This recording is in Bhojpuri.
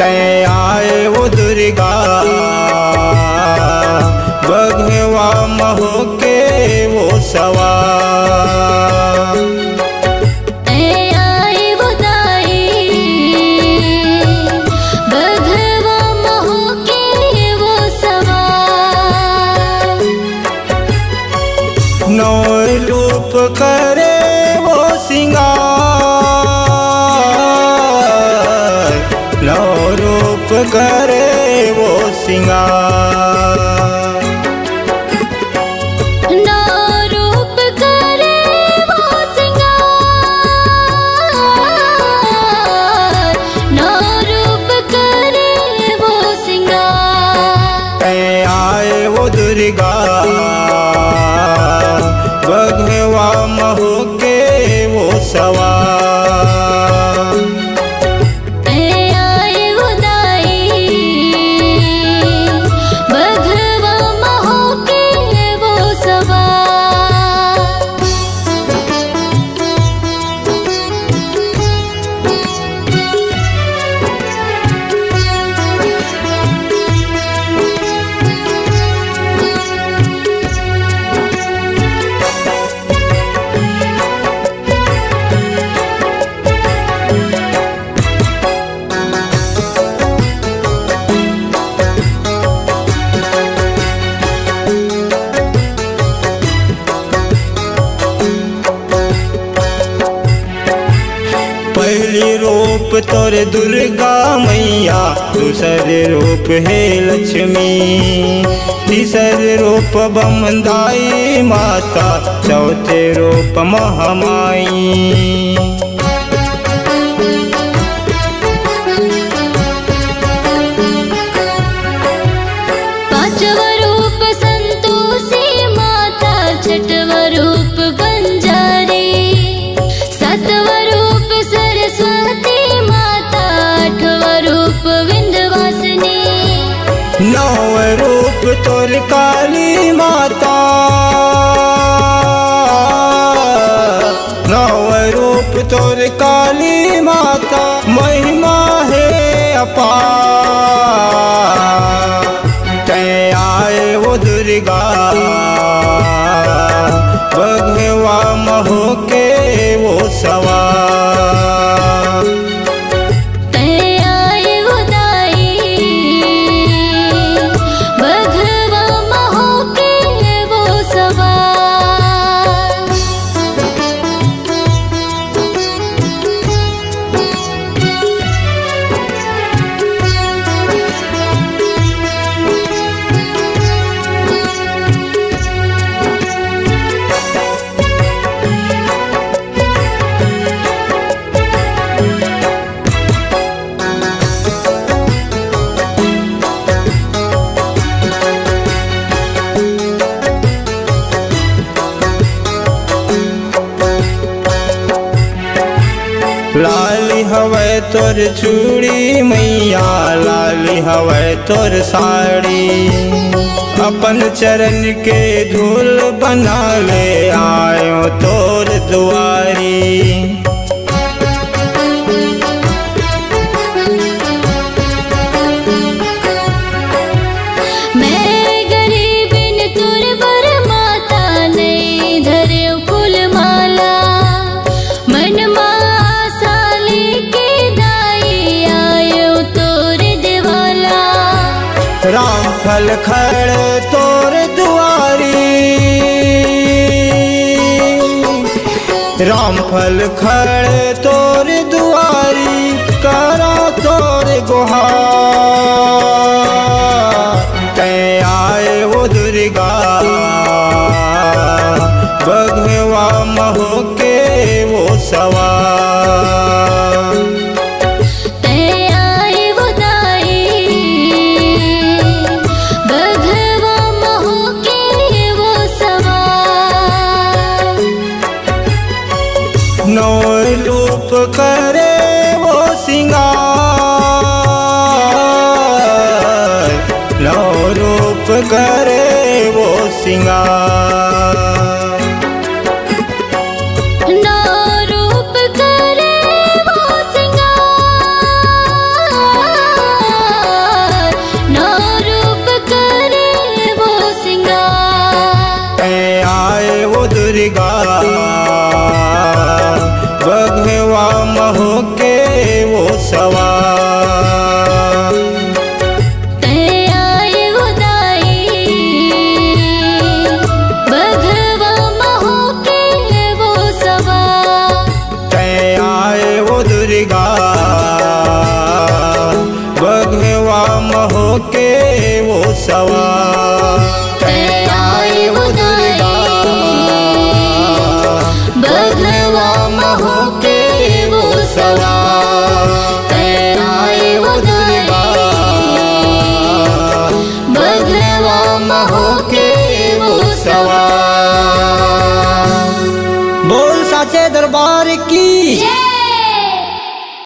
तय आए वो दुर्गा बघवा महो के वो सवार। तय आए वो दाई बघवा महो के वो सवार। नौ रूप करे वो सिंगार, नौ रूप करे वो सिंगार। नौ रूप करे वो सिंगार, नौ रूप करे वो सिंगार। तय आए वो दुर्गा बघवा महो के वो सवार। तय आए वो दाई बघवा महो के वो सवार। पहली रूप तोर दुर्गा मैया, दूसरे रूप है लक्ष्मी, तीसरे रूप बमदाई माता, चौथे रूप महामाई। पांचवा रूप संतोषी माता, छठवा रूप बंजारी, सातवा रूप सरस्वती माता, आठवा रूप विंध्यवासिनी। नौ रूप तोर काली माता, नौ रूप तोर काली माता, महिमा है अपार। तय आए वो दुर्गा बघवा महो के वो सवार। तय आए वो दाई बघवा महो के वो सवार। लाली हवै तोर चूड़ी मैया, लाली हवै तोर साड़ी, अपन चरण के धूल बना ले आयो तोर दुआरी। मैं गरीबिन तुर बर माता, नहीं धरे फूल माला, मन आशा लेके दाई आयो तोर दिवाला। राम फल खड़े तोर दुआरी, राम फल खड़े तोर दुआरी, करा तोर गुहार। तय आए वो दुर्गा बघवा महो के वो सवार। तय आए वो दाई बघवा महो के वो सवार। नौ रूप करे वो सिंगार, नौ रूप करे वो सिंगार। नौ रूप करे वो सिंगार, महो के वो सवार। आए उदाई बघवा महो के वो सवार। आए वो दुर्गा बघवा महो के वो सवार। आए उदाई बघवा महो के वो सवार। आए उदाई बघवा महो के वो सवार। बोल साचे दरबार की।